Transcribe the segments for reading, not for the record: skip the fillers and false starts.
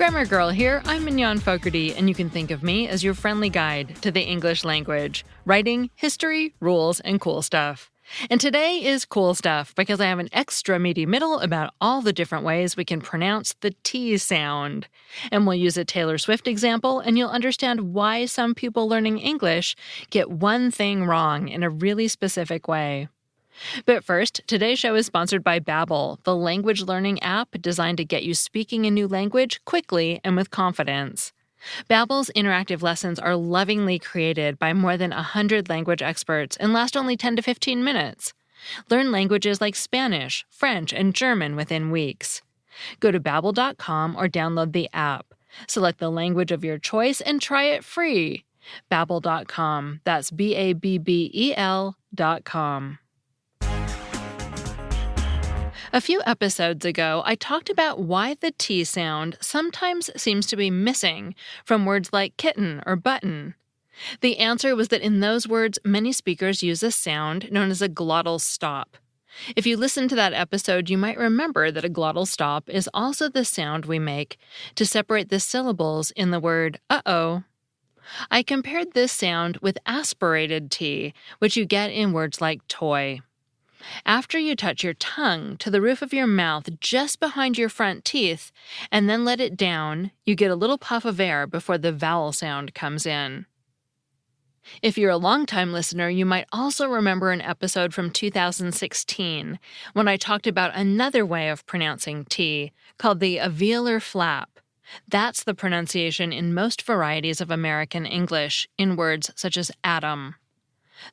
Grammar Girl here, I'm Mignon Fogarty, and you can think of me as your friendly guide to the English language, writing, history, rules, and cool stuff. And today is cool stuff because I have an extra meaty middle about all the different ways we can pronounce the T sound. And we'll use a Taylor Swift example, and you'll understand why some people learning English get one thing wrong in a really specific way. But first, today's show is sponsored by Babbel, the language learning app designed to get you speaking a new language quickly and with confidence. Babbel's interactive lessons are lovingly created by more than 100 language experts and last only 10 to 15 minutes. Learn languages like Spanish, French, and German within weeks. Go to Babbel.com or download the app. Select the language of your choice and try it free. Babbel.com. That's Babbel.com. A few episodes ago, I talked about why the T sound sometimes seems to be missing from words like kitten or button. The answer was that in those words, many speakers use a sound known as a glottal stop. If you listen to that episode, you might remember that a glottal stop is also the sound we make to separate the syllables in the word uh-oh. I compared this sound with aspirated T, which you get in words like toy. After you touch your tongue to the roof of your mouth just behind your front teeth and then let it down, you get a little puff of air before the vowel sound comes in. If you're a longtime listener, you might also remember an episode from 2016 when I talked about another way of pronouncing T called the Velar Flap. That's the pronunciation in most varieties of American English in words such as atom.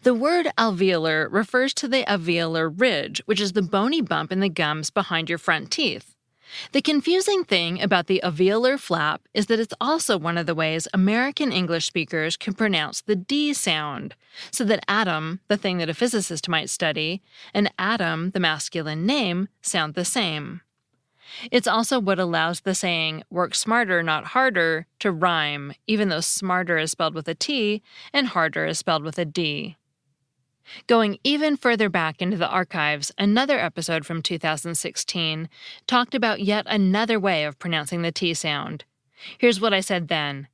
The word alveolar refers to the alveolar ridge, which is the bony bump in the gums behind your front teeth. The confusing thing about the alveolar flap is that it's also one of the ways American English speakers can pronounce the D sound, so that atom, the thing that a physicist might study, and atom, the masculine name, sound the same. It's also what allows the saying, work smarter, not harder, to rhyme, even though smarter is spelled with a T and harder is spelled with a D. Going even further back into the archives, another episode from 2016 talked about yet another way of pronouncing the T sound. Here's what I said then.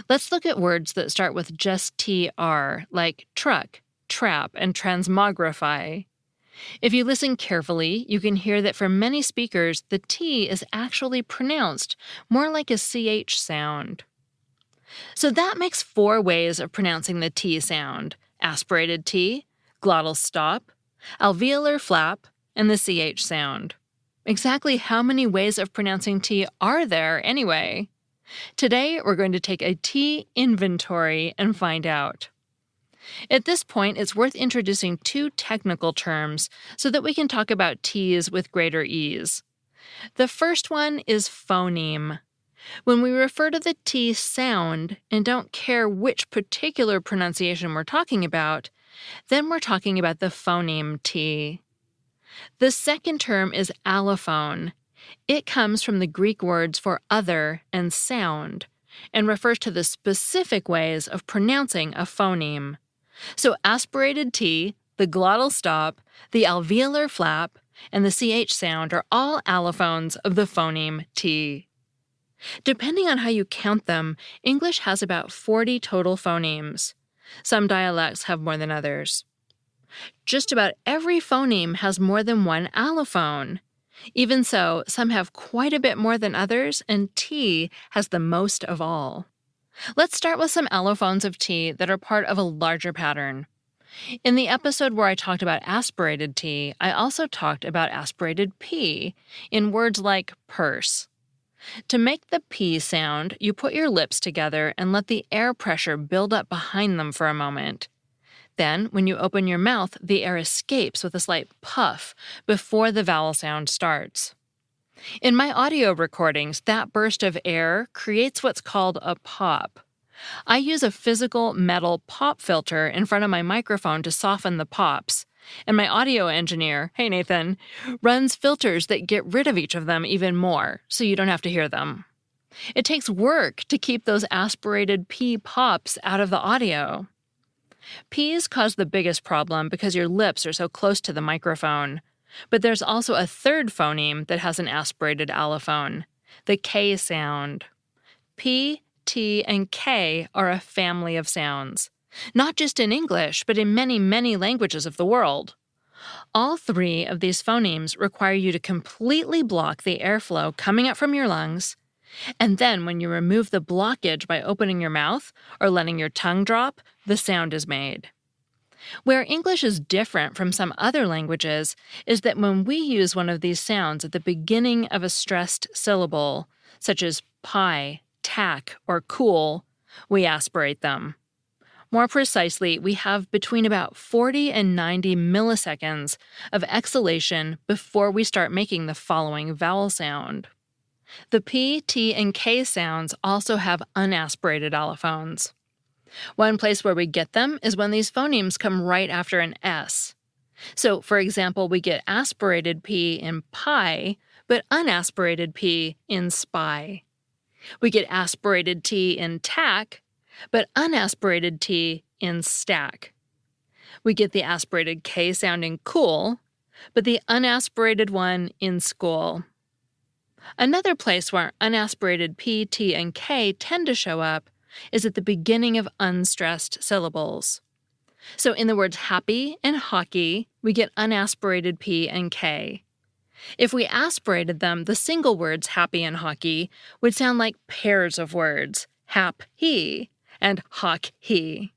Let's look at words that start with just TR, like truck, trap, and transmogrify. If you listen carefully, you can hear that for many speakers, the T is actually pronounced more like a CH sound. So that makes 4 ways of pronouncing the T sound: aspirated T, glottal stop, alveolar flap, and the CH sound. Exactly how many ways of pronouncing T are there anyway? Today, we're going to take a T inventory and find out. At this point, it's worth introducing 2 technical terms so that we can talk about T's with greater ease. The first one is phoneme. When we refer to the T sound and don't care which particular pronunciation we're talking about, then we're talking about the phoneme T. The second term is allophone. It comes from the Greek words for other and sound, and refers to the specific ways of pronouncing a phoneme. So aspirated T, the glottal stop, the alveolar flap, and the CH sound are all allophones of the phoneme T. Depending on how you count them, English has about 40 total phonemes. Some dialects have more than others. Just about every phoneme has more than one allophone. Even so, some have quite a bit more than others, and T has the most of all. Let's start with some allophones of T that are part of a larger pattern. In the episode where I talked about aspirated T, I also talked about aspirated P in words like purse. To make the P sound, you put your lips together and let the air pressure build up behind them for a moment. Then, when you open your mouth, the air escapes with a slight puff before the vowel sound starts. In my audio recordings, that burst of air creates what's called a pop. I use a physical metal pop filter in front of my microphone to soften the pops, and my audio engineer, hey Nathan, runs filters that get rid of each of them even more, so you don't have to hear them. It takes work to keep those aspirated P pops out of the audio. P's cause the biggest problem because your lips are so close to the microphone. But there's also a third phoneme that has an aspirated allophone, the K sound. P, T, and K are a family of sounds, not just in English, but in many, many languages of the world. All three of these phonemes require you to completely block the airflow coming up from your lungs, and then when you remove the blockage by opening your mouth or letting your tongue drop, the sound is made. Where English is different from some other languages is that when we use one of these sounds at the beginning of a stressed syllable, such as pie, tack, or cool, we aspirate them. More precisely, we have between about 40 and 90 milliseconds of exhalation before we start making the following vowel sound. The P, T, and K sounds also have unaspirated allophones. One place where we get them is when these phonemes come right after an S. So, for example, we get aspirated P in pie, but unaspirated P in spy. We get aspirated T in tack, but unaspirated T in stack. We get the aspirated K sound in cool, but the unaspirated one in school. Another place where unaspirated P, T, and K tend to show up is at the beginning of unstressed syllables. So in the words happy and hockey, we get unaspirated P and K. If we aspirated them, the single words happy and hockey would sound like pairs of words, hap-he and hock-he.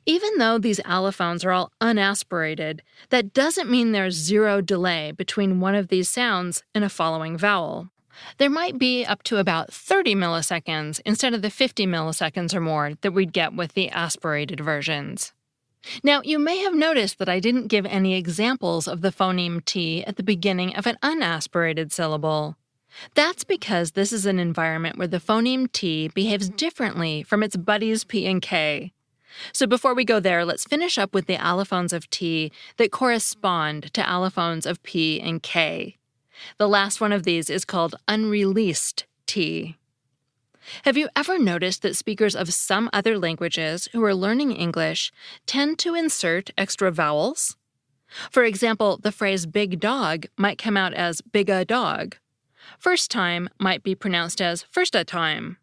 Even though these allophones are all unaspirated, that doesn't mean there's zero delay between one of these sounds and a following vowel. There might be up to about 30 milliseconds instead of the 50 milliseconds or more that we'd get with the aspirated versions. Now, you may have noticed that I didn't give any examples of the phoneme T at the beginning of an unaspirated syllable. That's because this is an environment where the phoneme T behaves differently from its buddies P and K. So before we go there, let's finish up with the allophones of T that correspond to allophones of P and K. The last one of these is called Unreleased T. Have you ever noticed that speakers of some other languages who are learning English tend to insert extra vowels? For example, the phrase big dog might come out as big-a dog. First time might be pronounced as first-a time.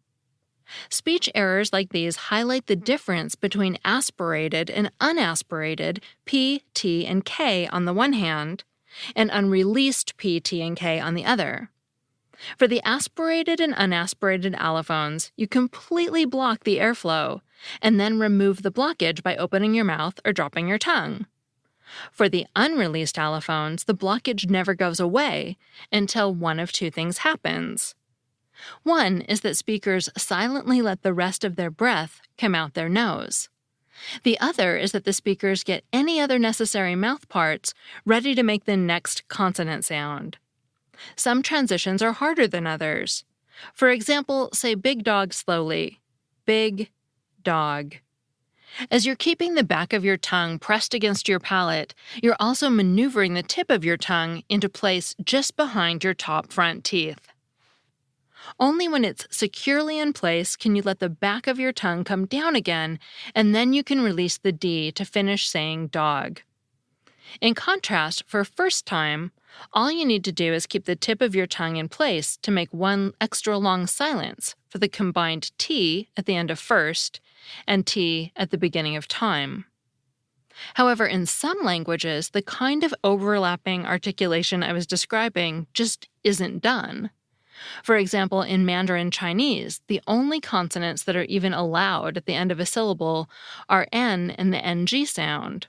Speech errors like these highlight the difference between aspirated and unaspirated P, T, and K on the one hand, and unreleased P, T, and K on the other. For the aspirated and unaspirated allophones, you completely block the airflow, and then remove the blockage by opening your mouth or dropping your tongue. For the unreleased allophones, the blockage never goes away until one of two things happens. One is that speakers silently let the rest of their breath come out their nose. The other is that the speakers get any other necessary mouth parts ready to make the next consonant sound. Some transitions are harder than others. For example, say big dog slowly. Big dog. As you're keeping the back of your tongue pressed against your palate, you're also maneuvering the tip of your tongue into place just behind your top front teeth. Only when it's securely in place can you let the back of your tongue come down again, and then you can release the D to finish saying dog. In contrast, for first time, all you need to do is keep the tip of your tongue in place to make one extra long silence for the combined T at the end of first and T at the beginning of time. However, in some languages, the kind of overlapping articulation I was describing just isn't done. For example, in Mandarin Chinese, the only consonants that are even allowed at the end of a syllable are N and the NG sound.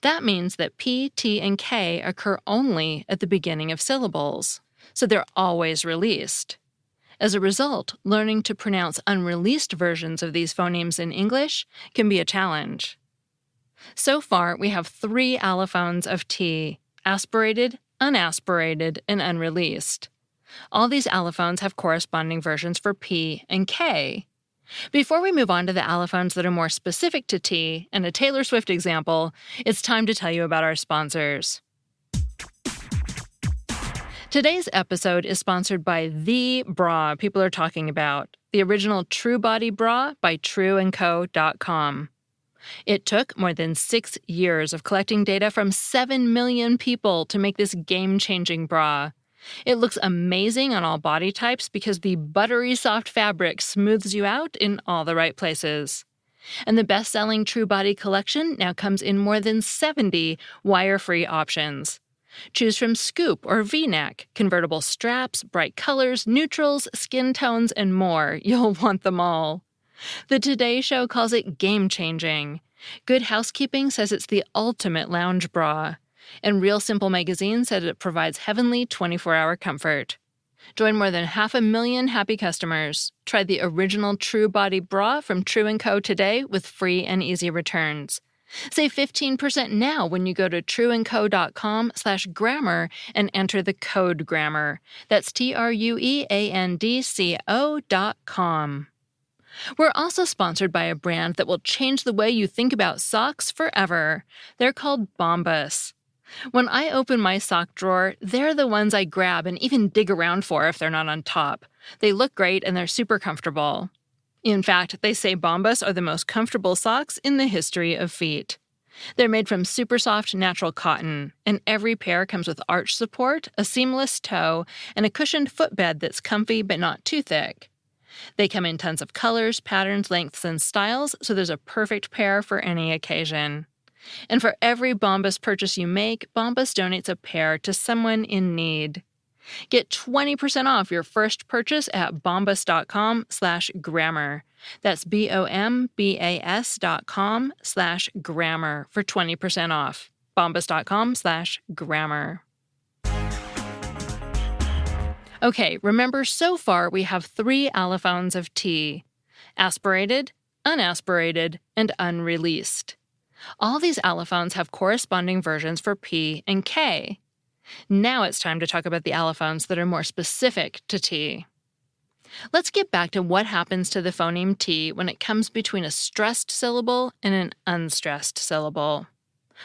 That means that P, T, and K occur only at the beginning of syllables, so they're always released. As a result, learning to pronounce unreleased versions of these phonemes in English can be a challenge. So far, we have 3 allophones of T: aspirated, unaspirated, and unreleased. All these allophones have corresponding versions for P and K. Before we move on to the allophones that are more specific to T and a Taylor Swift example, it's time to tell you about our sponsors. Today's episode is sponsored by the bra people are talking about, the original True Body bra by trueandco.com. It took more than 6 years of collecting data from 7 million people to make this game-changing bra. It looks amazing on all body types because the buttery soft fabric smooths you out in all the right places. And the best-selling True Body collection now comes in more than 70 wire-free options. Choose from scoop or V-neck, convertible straps, bright colors, neutrals, skin tones, and more. You'll want them all. The Today Show calls it game-changing. Good Housekeeping says it's the ultimate lounge bra. And Real Simple magazine said it provides heavenly 24-hour comfort. Join more than 500,000 happy customers. Try the original True Body bra from True & Co. today with free and easy returns. Save 15% now when you go to trueandco.com/grammar and enter the code GRAMMAR. That's TRUEANDCO.com. We're also sponsored by a brand that will change the way you think about socks forever. They're called Bombas. When I open my sock drawer, they're the ones I grab and even dig around for if they're not on top. They look great and they're super comfortable. In fact, they say Bombas are the most comfortable socks in the history of feet. They're made from super soft natural cotton, and every pair comes with arch support, a seamless toe, and a cushioned footbed that's comfy but not too thick. They come in tons of colors, patterns, lengths, and styles, so there's a perfect pair for any occasion. And for every Bombas purchase you make, Bombas donates a pair to someone in need. Get 20% off your first purchase at bombas.com/grammar. That's BOMBAS.com/grammar for 20% off. bombas.com/grammar. Okay, remember so far we have 3 allophones of T: aspirated, unaspirated, and unreleased. All these allophones have corresponding versions for P and K. Now it's time to talk about the allophones that are more specific to T. Let's get back to what happens to the phoneme T when it comes between a stressed syllable and an unstressed syllable.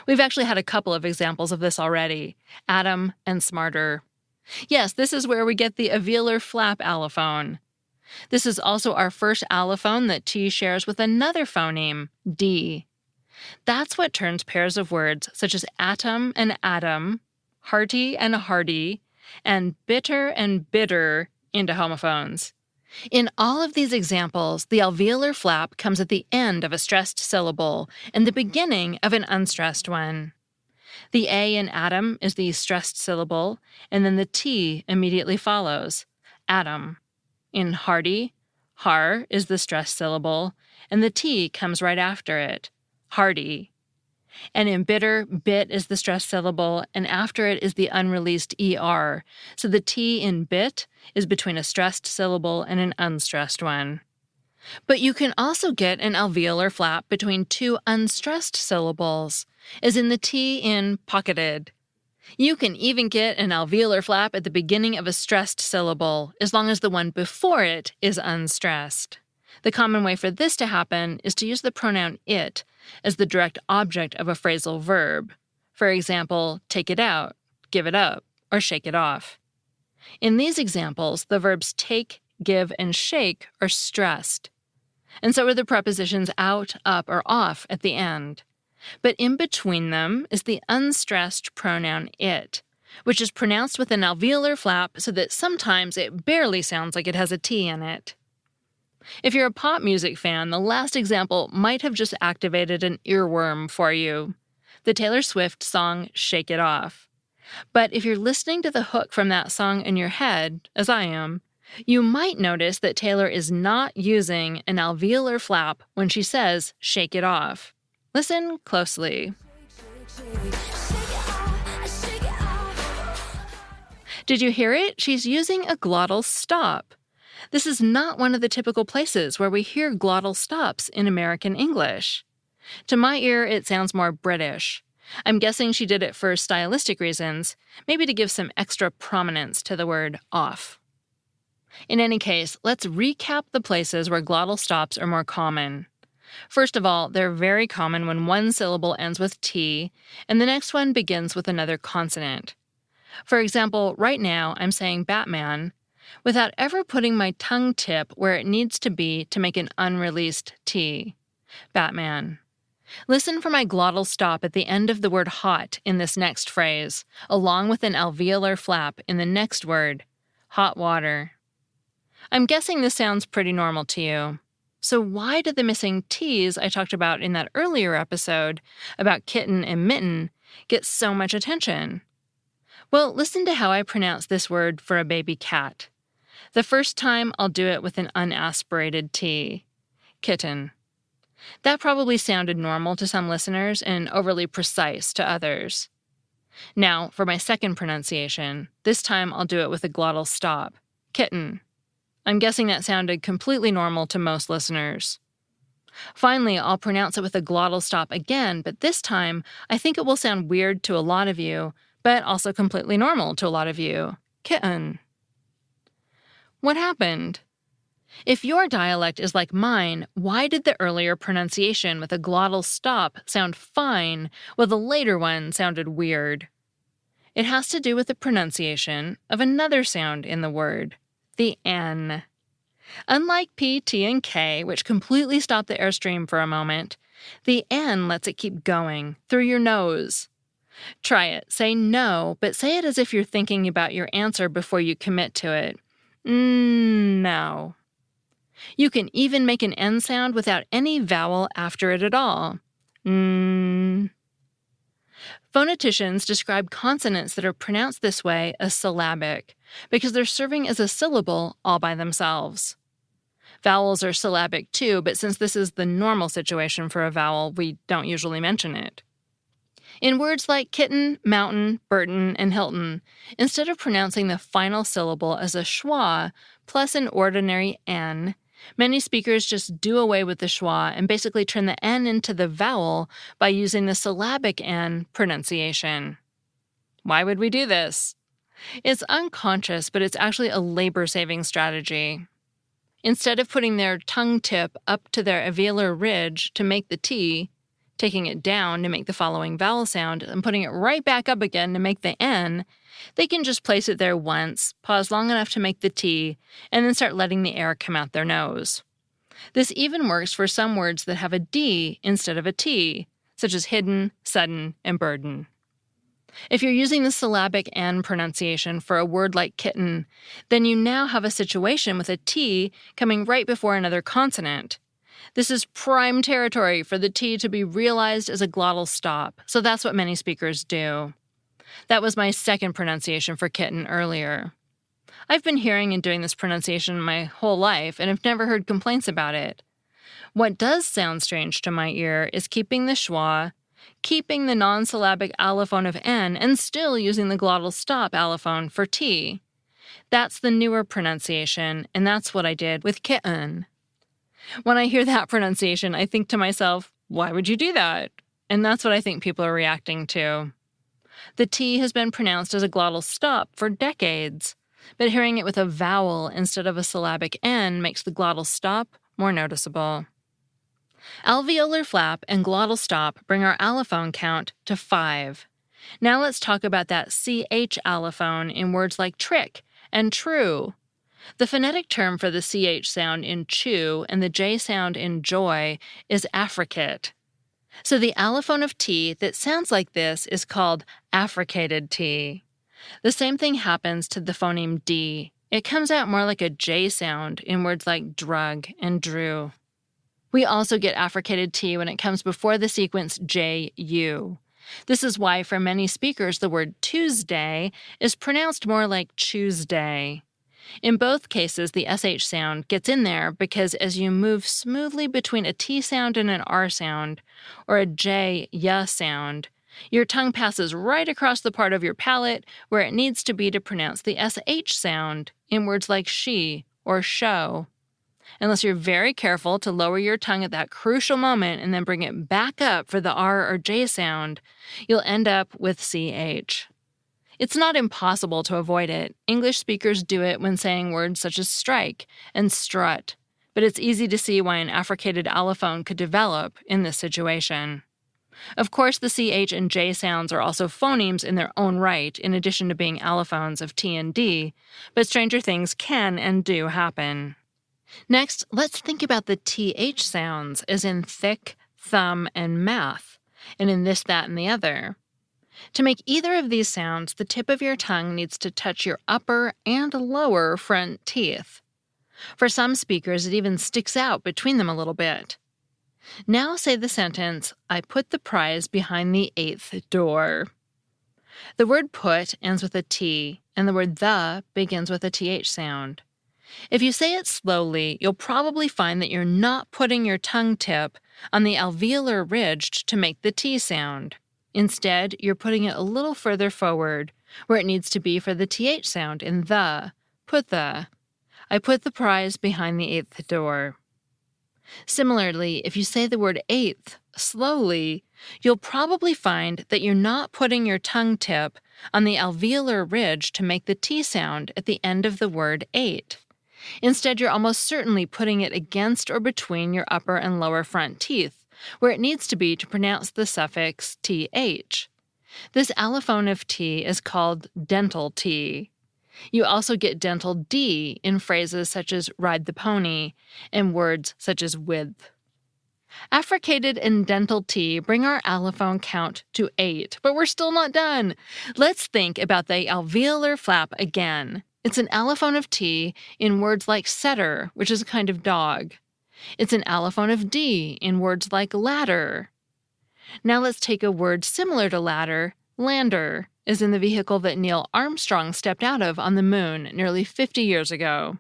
We've actually had a couple of examples of this already: atom and smarter. Yes, this is where we get the Velar Flap allophone. This is also our first allophone that T shares with another phoneme, D. That's what turns pairs of words such as atom and atom, hearty and hardy, and bitter and bitter into homophones. In all of these examples, the alveolar flap comes at the end of a stressed syllable and the beginning of an unstressed one. The A in atom is the stressed syllable, and then the T immediately follows, atom. In hardy, har is the stressed syllable, and the T comes right after it, hardy. And in bitter, bit is the stressed syllable, and after it is the unreleased ER, so the T in bit is between a stressed syllable and an unstressed one. But you can also get an alveolar flap between 2 unstressed syllables, as in the T in pocketed. You can even get an alveolar flap at the beginning of a stressed syllable, as long as the one before it is unstressed. The common way for this to happen is to use the pronoun it as the direct object of a phrasal verb. For example, take it out, give it up, or shake it off. In these examples, the verbs take, give, and shake are stressed. And so are the prepositions out, up, or off at the end. But in between them is the unstressed pronoun it, which is pronounced with an alveolar flap so that sometimes it barely sounds like it has a T in it. If you're a pop music fan, the last example might have just activated an earworm for you: the Taylor Swift song Shake It Off. But if you're listening to the hook from that song in your head, as I am, you might notice that Taylor is not using an alveolar flap when she says shake it off. Listen closely. Did you hear it? She's using a glottal stop. This is not one of the typical places where we hear glottal stops in American English. To my ear, it sounds more British. I'm guessing she did it for stylistic reasons, maybe to give some extra prominence to the word off. In any case, let's recap the places where glottal stops are more common. First of all, they're very common when one syllable ends with T, and the next one begins with another consonant. For example, right now I'm saying Batman without ever putting my tongue tip where it needs to be to make an unreleased T. Batman. Listen for my glottal stop at the end of the word hot in this next phrase, along with an alveolar flap in the next word, hot water. I'm guessing this sounds pretty normal to you. So why did the missing T's I talked about in that earlier episode about kitten and mitten get so much attention? Well, listen to how I pronounce this word for a baby cat. The first time I'll do it with an unaspirated T. Kitten. That probably sounded normal to some listeners and overly precise to others. Now, for my second pronunciation, this time I'll do it with a glottal stop. Kitten. I'm guessing that sounded completely normal to most listeners. Finally, I'll pronounce it with a glottal stop again, but this time I think it will sound weird to a lot of you, but also completely normal to a lot of you. Kitten. What happened? If your dialect is like mine, why did the earlier pronunciation with a glottal stop sound fine while the later one sounded weird? It has to do with the pronunciation of another sound in the word, the N. Unlike P, T, and K, which completely stop the airstream for a moment, the N lets it keep going through your nose. Try it. Say no, but say it as if you're thinking about your answer before you commit to it. No. You can even make an N sound without any vowel after it at all. Phoneticians describe consonants that are pronounced this way as syllabic because they're serving as a syllable all by themselves. Vowels are syllabic too, but since this is the normal situation for a vowel, we don't usually mention it. In words like kitten, mountain, Burton, and Hilton, instead of pronouncing the final syllable as a schwa plus an ordinary N, many speakers just do away with the schwa and basically turn the N into the vowel by using the syllabic N pronunciation. Why would we do this? It's unconscious, but it's actually a labor-saving strategy. Instead of putting their tongue tip up to their alveolar ridge to make the T, taking it down to make the following vowel sound, and putting it right back up again to make the N, they can just place it there once, pause long enough to make the T, and then start letting the air come out their nose. This even works for some words that have a D instead of a T, such as hidden, sudden, and burden. If you're using the syllabic N pronunciation for a word like kitten, then you now have a situation with a T coming right before another consonant. This is prime territory for the T to be realized as a glottal stop, so that's what many speakers do. That was my second pronunciation for kitten earlier. I've been hearing and doing this pronunciation my whole life and have never heard complaints about it. What does sound strange to my ear is keeping the schwa, keeping the non-syllabic allophone of N, and still using the glottal stop allophone for T. That's the newer pronunciation, and that's what I did with kitten. When I hear that pronunciation, I think to myself, why would you do that? And that's what I think people are reacting to. The T has been pronounced as a glottal stop for decades, but hearing it with a vowel instead of a syllabic N makes the glottal stop more noticeable. Alveolar flap and glottal stop bring our allophone count to 5. Now let's talk about that CH allophone in words like trick and true. The phonetic term for the CH sound in chew and the J sound in joy is affricate. So the allophone of T that sounds like this is called Aspirated T. The same thing happens to the phoneme D. It comes out more like a J sound in words like drug and drew. We also get Aspirated T when it comes before the sequence J-U. This is why for many speakers the word Tuesday is pronounced more like Tuesday. In both cases, the SH sound gets in there because as you move smoothly between a T sound and an R sound, or a J-ya sound, your tongue passes right across the part of your palate where it needs to be to pronounce the SH sound in words like she or show. Unless you're very careful to lower your tongue at that crucial moment and then bring it back up for the R or J sound, you'll end up with CH. It's not impossible to avoid it. English speakers do it when saying words such as strike and strut, but it's easy to see why an affricated allophone could develop in this situation. Of course, the CH and J sounds are also phonemes in their own right, in addition to being allophones of T and D, but stranger things can and do happen. Next, let's think about the TH sounds, as in thick, thumb, and math, and in this, that, and the other. To make either of these sounds, the tip of your tongue needs to touch your upper and lower front teeth. For some speakers, it even sticks out between them a little bit. Now say the sentence, I put the prize behind the 8th door. The word put ends with a T, and the word the begins with a TH sound. If you say it slowly, you'll probably find that you're not putting your tongue tip on the alveolar ridge to make the T sound. Instead, you're putting it a little further forward, where it needs to be for the TH sound in the. Put the. I put the prize behind the 8th door. Similarly, if you say the word 8th slowly, you'll probably find that you're not putting your tongue tip on the alveolar ridge to make the T sound at the end of the word 8. Instead, you're almost certainly putting it against or between your upper and lower front teeth, where it needs to be to pronounce the suffix th. This allophone of T is called dental T. You also get dental D in phrases such as ride the pony and words such as with. Affricated and dental T bring our allophone count to 8, but we're still not done. Let's think about the alveolar flap again. It's an allophone of T in words like setter, which is a kind of dog. It's an allophone of D in words like ladder. Now let's take a word similar to ladder, lander, is in the vehicle that Neil Armstrong stepped out of on the moon nearly 50 years ago.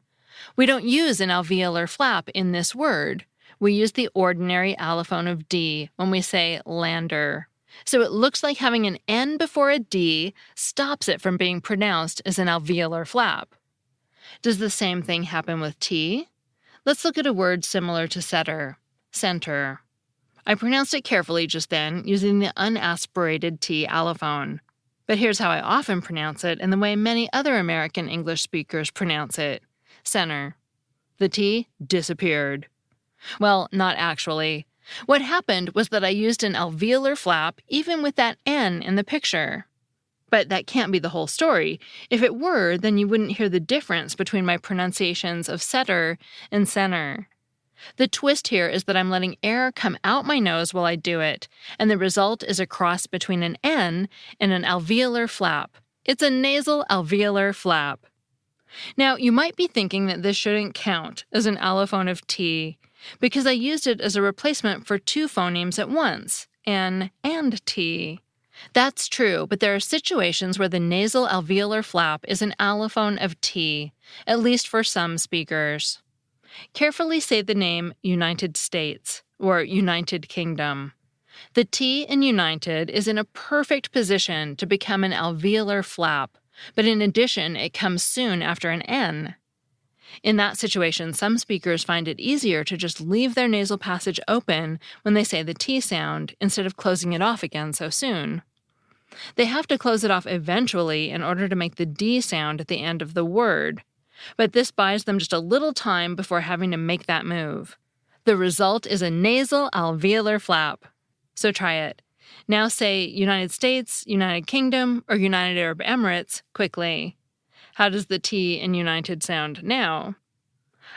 We don't use an alveolar flap in this word. We use the ordinary allophone of D when we say lander. So it looks like having an N before a D stops it from being pronounced as an alveolar flap. Does the same thing happen with T? Let's look at a word similar to setter, center. I pronounced it carefully just then using the unaspirated T allophone. But here's how I often pronounce it and the way many other American English speakers pronounce it. Center. The T disappeared. Well, not actually. What happened was that I used an alveolar flap even with that N in the picture. But that can't be the whole story. If it were, then you wouldn't hear the difference between my pronunciations of setter and center. The twist here is that I'm letting air come out my nose while I do it, and the result is a cross between an N and an alveolar flap. It's a nasal alveolar flap. Now, you might be thinking that this shouldn't count as an allophone of T, because I used it as a replacement for two phonemes at once, N and T. That's true, but there are situations where the nasal alveolar flap is an allophone of T, at least for some speakers. Carefully say the name United States or United Kingdom. The T in United is in a perfect position to become an alveolar flap, but in addition, it comes soon after an N. In that situation, some speakers find it easier to just leave their nasal passage open when they say the T sound instead of closing it off again so soon. They have to close it off eventually in order to make the D sound at the end of the word, but this buys them just a little time before having to make that move. The result is a nasal alveolar flap. So try it. Now say United States, United Kingdom, or United Arab Emirates quickly. How does the T in United sound now?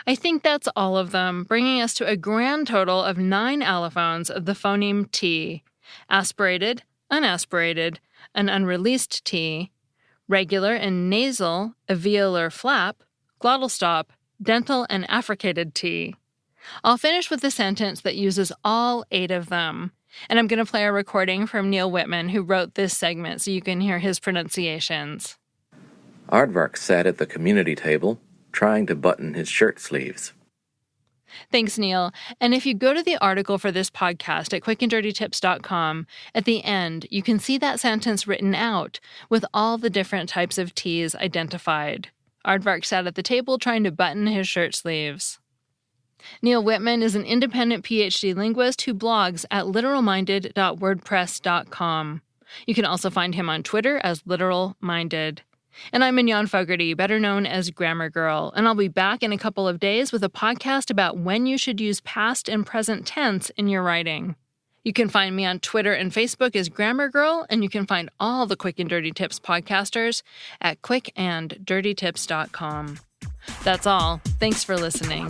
I think that's all of them, bringing us to a grand total of 9 allophones of the phoneme T: aspirated, unaspirated, an unreleased T, regular and nasal, alveolar flap, glottal stop, dental, and affricated T. I'll finish with a sentence that uses all 8 of them, and I'm going to play a recording from Neil Whitman, who wrote this segment, so you can hear his pronunciations. Aardvark sat at the community table, trying to button his shirt sleeves. Thanks, Neil. And if you go to the article for this podcast at quickanddirtytips.com, at the end, you can see that sentence written out with all the different types of T's identified. Aardvark sat at the table trying to button his shirt sleeves. Neil Whitman is an independent PhD linguist who blogs at literalminded.wordpress.com. You can also find him on Twitter as literalminded. And I'm Mignon Fogarty, better known as Grammar Girl, and I'll be back in a couple of days with a podcast about when you should use past and present tense in your writing. You can find me on Twitter and Facebook as Grammar Girl, and you can find all the Quick and Dirty Tips podcasters at quickanddirtytips.com. That's all. Thanks for listening.